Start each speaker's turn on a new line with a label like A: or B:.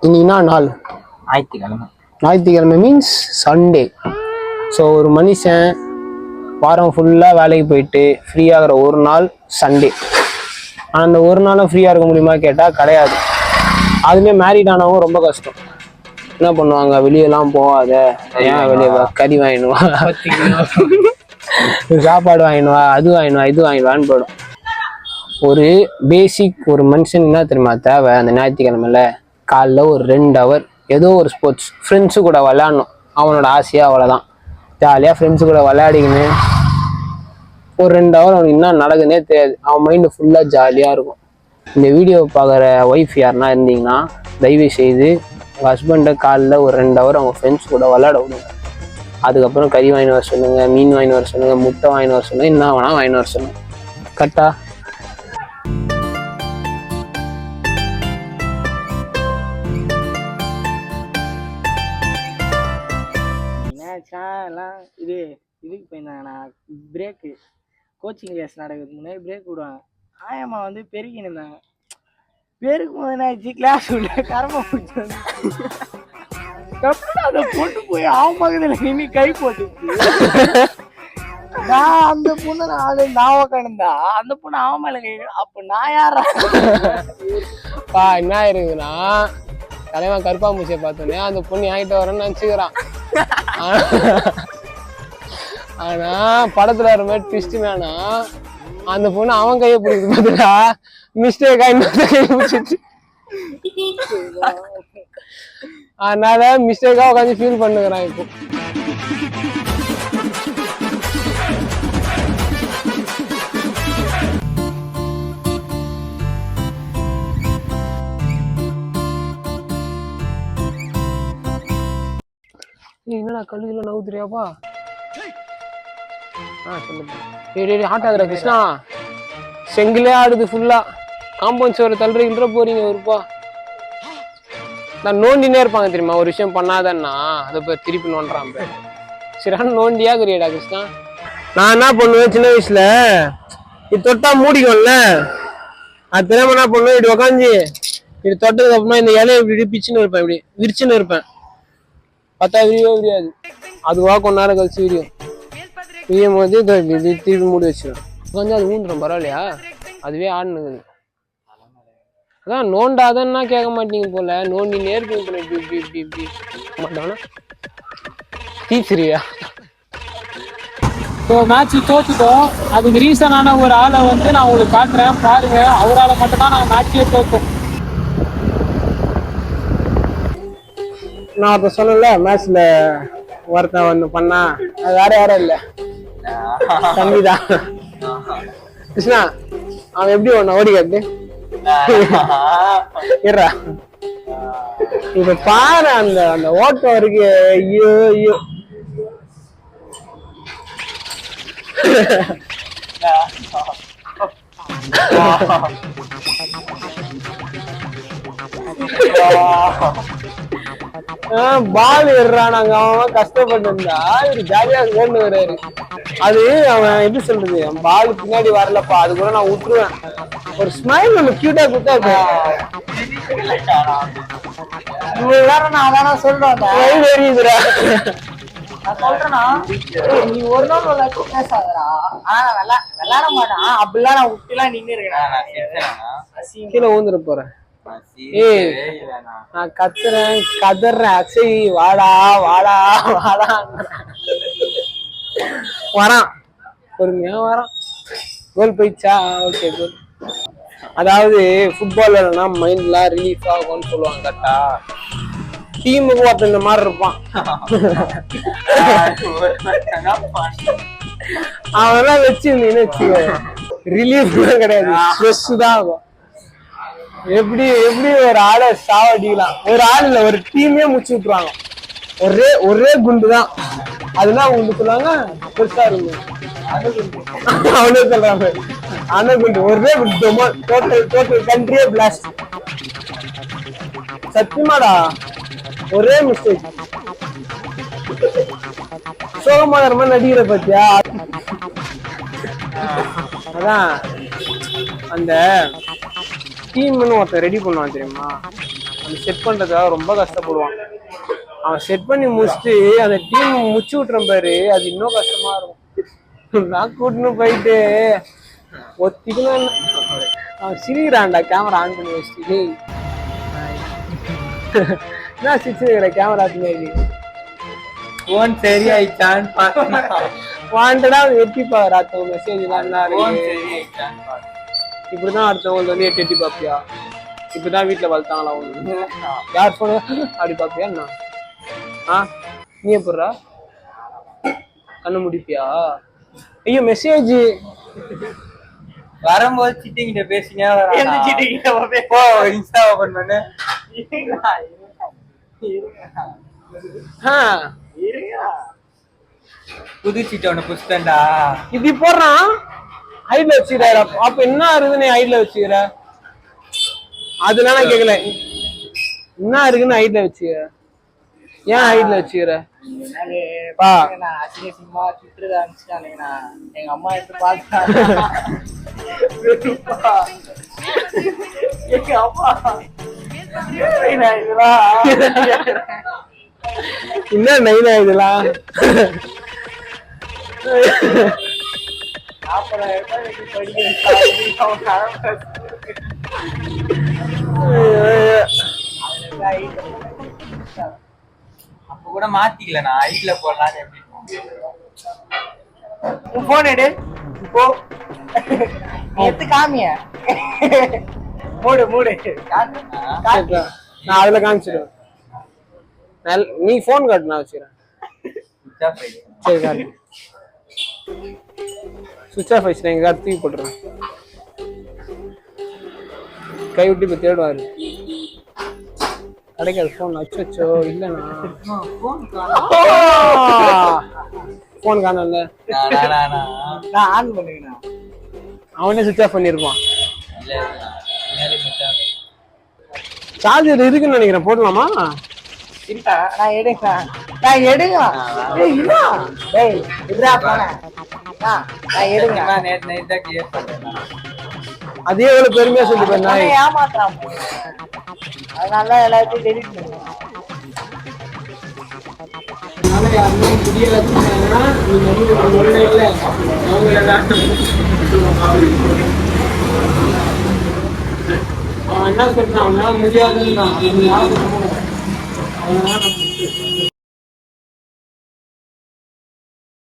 A: இன்னைக்குனா நாள் ஞாயிற்றுக்கிழமை means Sunday. So ஒரு மனுஷன் வாரம் ஃபுல்லாக வேலைக்கு போயிட்டு ஃப்ரீ ஆகிற ஒரு நாள் சண்டே. ஆனால் அந்த ஒரு நாளும் ஃப்ரீயாக இருக்க முடியுமா கேட்டால் கிடையாது. அதுலேயே மேரிட் ஆனவங்க ரொம்ப கஷ்டம். என்ன பண்ணுவாங்க, வெளியெல்லாம் போகாத, ஏன் வெளியே கறி வாங்கினுவா, சாப்பாடு வாங்கினுவா, அது வாங்கினுவா, இது வாங்கிடுவான்னு போயிடும். ஒரு பேசிக் ஒரு மனுஷன் என்ன தெரியுமா தேவை, அந்த ஞாயிற்றுக்கிழமையில காலைல ஒரு 2 ஹவர் ஏதோ ஒரு ஸ்போர்ட்ஸ் ஃப்ரெண்ட்ஸு கூட விளையாடணும். அவனோட ஆசையாக அவ்வளோதான். ஜாலியாக ஃப்ரெண்ட்ஸு கூட விளையாடிக்கின்னு ஒரு 2 ஹவர் அவனுக்கு என்ன நடக்குதுன்னே தெரியாது. அவன் மைண்டு ஃபுல்லாக ஜாலியாக இருக்கும். இந்த வீடியோ பார்க்குற ஒய்ஃப் யாருன்னா இருந்தீங்கன்னா தயவு செய்து உங்கள் ஹஸ்பண்டை காலைல ஒரு 2 ஹவர் அவங்க ஃப்ரெண்ட்ஸ் கூட விளையாட விடுங்க. அதுக்கப்புறம் கறி வாங்கிட்டு வர சொல்லுங்கள், மீன் வாங்கிட்டு வர சொல்லுங்கள், முட்டை வாங்கிட்டு வர சொல்லுங்கள், என்ன வேணால் வாங்கிட்டு வர சொல்லுங்கள். கரெக்டா?
B: எல்லாம் இதுக்கு போயிருந்தாங்கண்ணா, பிரேக்கு கோச்சிங் கிளாஸ் நடக்கிறதுக்கு முன்னாடி பிரேக் விடுவாங்க. ஆயம்மா வந்து பெருக்கின்னு இருந்தாங்க. பெருக்கும் போது என்னாச்சு, கிளாஸ் உள்ள கரம்ப பிடிச்சி அதை போட்டு போய் அவன் பக்கத்தில் நின்று கை போட்டு நான் அந்த பொண்ணு நான் உக்காந்துருந்தா அந்த பொண்ணு அவன் மேல கை. அப்ப நான் யாரா
A: என்ன இருக்குதுன்னா, தலைவன் கருப்பாம்பூச்சியை பார்த்தோன்னே அந்த பொண்ணு என்கிட்ட வரேன்னு நினச்சிக்கிறான். ஆனா படத்துல வர மாதிரி ட்விஸ்ட் என்னன்னா, அந்த பொண்ணு அவன் கையை பிடிக்குது பார்த்துட்டா மிஸ்டேக்கா இன்னொரு கையை பிடிச்சிச்சு. அதனால மிஸ்டேக்கா உட்காந்து ஃபீல் பண்ணுகிறான். இப்போ என்னடா கல்லுல நவுத்துறியாப்பா? ஆட்டாதுரா கிருஷ்ணா, செங்கிலே ஆடுது ஃபுல்லா. காம்பவுண்ட் சோறு தள்ளுறீன்ற போறீங்க ஒருப்பா. நான் நோண்டினே இருப்பாங்க தெரியுமா, ஒரு விஷயம் பண்ணாதன்னா அதை போய் திருப்பி நோண்டுறான். சரியான நோண்டியா கிரியடா கிருஷ்ணா. நான் என்ன பண்ணுவேன் சின்ன வயசுல, இது தொட்டா மூடிக்கும்ல, அது தெரியாம என்ன பண்ணுவேன், இப்படி உக்காந்து இப்படி தொட்டதுக்கு அப்புறமா இந்த இலையை இப்படி பிச்சுன்னு இருப்பேன், இப்படி விரிச்சுன்னு இருப்பேன். பார்த்தா விரியவே விரியாது. அதுவா கொஞ்ச நேரம் கழிச்சு விரியும். விரியும் போது திருப்பி மூடி வச்சிடும். கொஞ்சம் அது ஊந்துடும். பரவாயில்லையா? அதுவே ஆடுனுக்குது. அதான் நோண்டாதன்னா கேட்க மாட்டீங்க போல, நோண்டினே இருப்பீங்க போல. இப்படி இப்படி இப்படி இப்படி மாட்டானா டீச்சரியா?
C: மேட்ச் தோத்துட்டோம். அதுக்கு ரீசனான ஒரு ஆளை வந்து நான் உங்களுக்கு காட்டுறேன், பாருங்க. அவரால் மட்டும்தான் நாங்கள் மேட்சே தோத்தோம்.
A: நான் அப்ப சொன்னேன்ல, மேட்ச்ல ஒருத்தன் ஒண்ணு பண்ணா, அது வேற யாரும் இல்ல, தம்பிதான். கிருஷ்ணா, அவன் எப்படி ஒண்ணு ஓடி காட்டு இப்ப பாரு, அந்த அந்த ஓட்டம் இருக்கு. ஐயோ ஐயோ. பால் ஏறானாங்க, அவன் கஷ்டப்பட்டு இருந்தா இவரு ஜாலியா கொண்டு வர்றாரு. அது அவன் எப்படி சொல்றது, பால் பின்னாடி வரலப்பா, அது கூட நான் விட்டுருவேன். ஒரு ஸ்மைல் ஒண்ணு கியூட்டா கொடுத்தா
B: நான் சொல்றேன். சொல்றேன்னா, நீ ஒரு நாள் பேசாதடா. விளையாட மாட்டான் அப்படிலாம் நான் விட்டுலாம் நின்று இருக்கேன்.
A: கீழே ஊந்துட போறேன். ஏய், நான் கத்துறேன் கதறேன், அக்ஷய் வாடா வாடா வாடா வரான். பொறுமையா வரான். கோல் போயிடுச்சா? ஓகே கோல். அதாவது ஃபுட்பாலர்னா மைண்ட்லாம் ரிலீஃப் ஆகும்னு சொல்லுவாங்க. கரெக்டா? டீமுக்கு ஒருத்தன் இந்த மாதிரி இருப்பான். அவெல்லாம் வச்சிருந்தீங்கன்னு வச்சுக்கோ, ரிலீஃப் கிடையாது, ஸ்ட்ரெஸ் தான் ஆகும். எப்படி எப்படி ஒரு ஆளை சாவடிக்கலாம், ஒரு ஆள் இல்ல, ஒரு டீமே முடிச்சு விட்டுருவாங்க. ஒரே குண்டு தான். அதுதான் உங்களுக்கு சொல்லுவாங்க பெருசா இருக்கும். அவனே சொல்றாங்க அணுகுண்டு, ஒரே குண்டு, டோட்டல் கண்ட்ரியே பிளாஸ்ட். சத்தியமாடா, ஒரே மிஸ்டேக். சோகமான மாதிரி நடிக்கிற பத்தியா? அதான் அந்த டீம்னு ஒருத்தர் ரெடி பண்ணுவான் தெரியுமா, அந்த செட் பண்றதுக்காக ரொம்ப கஷ்டப்படுவான். அவன் செட் பண்ணி முடிச்சுட்டு அந்த டீம் முச்சு விட்டுறான் பாரு, அது இன்னும் கஷ்டமா இருக்கும். நான் கூட்டின்னு போயிட்டு ஒத்திக்கலாம் அவன் சிரிக்கிறான்டா கேமரா ஆன் பண்ணி வச்சுட்டு. என்ன சிரிச்சுக்கிற கேமரா பின்னாடி?
D: போன் சரியாயிட்டான்னு பார்த்தா
A: வாண்டடா எட்டி பாரு அடுத்தவங்க மெசேஜ் எல்லாம் என்ன
D: போன்
A: இருக்கு.
D: சரியாயிட்டான்னு பார்த்தா
A: இப்படிதான் அடுத்தவங்க வந்து எட்டி பாப்பியா? இப்பதான் வீட்டுல வளர்த்தாங்களா ஒண்ணு? யார் போன அப்படி பாப்பியா என்ன? நீ எப்படா கண்ணு முடிப்பியா? ஐயோ மெசேஜ்
D: வரும்போது சிட்டிங்கிட்ட பேசினே
B: எந்த சீட்டிங்கிட்ட
D: போ இன்ஸ்டா ஓபன் பண்ணு. புது சீட்டை ஒண்ணு புடிச்சிட்டேன்டா.
A: இப்படி போடுறான் ஹைட்ல வச்சுக்கிறாரு. அப்ப என்ன இருக்குன்னு ஹைட்ல வச்சுக்கிற? அதெல்லாம் நான் கேட்கல. என்ன இருக்குன்னு ஹைட்ல வச்சுக்கிற? ஏன் ஹைட்ல வச்சுக்கிற?
B: அசிங்கமா சுற்றுதா அனுப்பிச்சிட்டானுங்கண்ணா. எங்க அம்மா எடுத்து பார்த்துட்டாங்க. எங்க அம்மா
A: என்ன நைனா இதெல்லாம்?
B: 40,000 படிக்கிறேன்.
D: அப்ப கூட மாத்திக்கல நான் ஹைட்ல போடலான்னு. எப்படி
B: உன் போன் எடு போ. நீ எடுத்து காமிய. மூடு மூடு.
A: நான் அதுல காமிச்சிடுவேன். நீ போன் காட்டு, நான் வச்சுக்கிறேன். சரி காட்டு. சுவிட்ச் ஆஃப் ஆயிடுச்சு. எங்க காட்டு தூக்கி போட்டுறேன். கை விட்டு இப்ப தேடுவாரு. கிடைக்காது போன். அச்சோ இல்லண்ணா போன் காணல.
B: நான் ஆன் பண்ணுங்கண்ணா.
A: அவனே சுவிட்ச் ஆஃப் பண்ணிருப்பான். சார்ஜர் இருக்குன்னு நினைக்கிறேன். போடலாமா?
B: இருக்கா? நான் எடுக்கிறேன். நான் எடுக்கலாம். நான் எடுங்க.
D: நேற்று நைட் தான் கிளியர் பண்ணேன்.
A: அதே எவ்வளவு பெருமையா சொல்லி பண்ணா
B: ஏமாத்துறான். அதனால எல்லாத்தையும் டெலிட் பண்ணுங்க.
C: அவன் என்ன சொல்றான்? அவனால முடியாதுன்னு